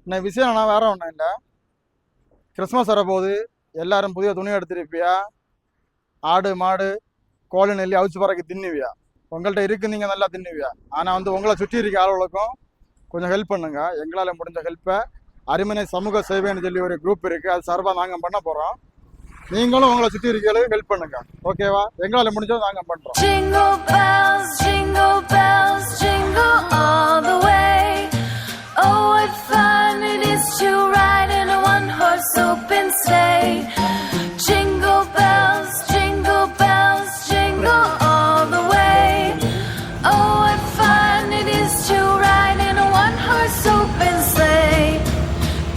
என்ன விஷயம் நான் வேற ஒன்றும் இல்லை. கிறிஸ்மஸ் வரப்போகுது, எல்லாரும் புதிய துணி எடுத்திருப்பியா, ஆடு மாடு கோழி நெல்லி அவிச்சு பறக்க தின்னுவியா. உங்கள்கிட்ட இருக்கு, நீங்கள் நல்லா தின்னுவியா. ஆனால் வந்து உங்களை சுற்றி இருக்க ஆளுகளுக்கும் கொஞ்சம் ஹெல்ப் பண்ணுங்க. எங்களால் முடிஞ்ச ஹெல்ப்பை அருமனை சமூக சேவைன்னு சொல்லி ஒரு குரூப் இருக்குது, அது சார்பாக நாங்கள் பண்ண போகிறோம். நீங்களும் உங்களை சுற்றி இருக்கிறவங்களுக்கு ஹெல்ப் பண்ணுங்க, ஓகேவா? எங்களால் முடிஞ்சதை நாங்கள் பண்ணுறோம். Jingle bells, jingle all the way. Oh, what fun it is to ride in a one-horse open sleigh. Jingle bells, jingle all the way. Oh, what fun it is to ride in a one-horse open sleigh.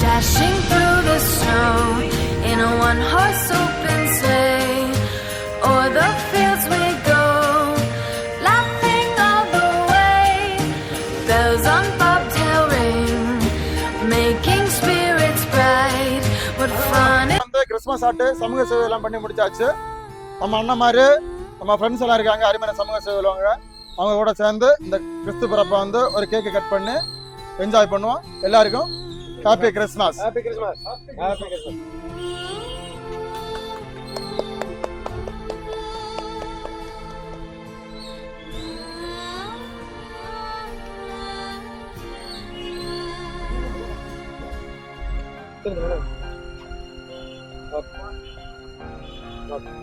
Dashing through the snow in a one-horse open sleigh. O'er the fields we go, laughing all the way. Bells on bobtail ring, making spirits bright. What fun it வந்து Christmas ஆட்டு சமூக சேவை எல்லாம் பண்ணி முடிச்சாச்சு. நம்ம அண்ணன் மாதிரி நம்ம ஃப்ரெண்ட்ஸ் எல்லாம் இருக்காங்க, அருமையான சமூக சேவை உள்ளவங்க. அவங்க கூட சேர்ந்து இந்த கிறிஸ்து பிறப்பை வந்து ஒரு கேக்கு கட் பண்ணி என்ஜாய் பண்ணுவோம். எல்லாருக்கும் happy Christmas. Happy Christmas. Happy Christmas. Okay.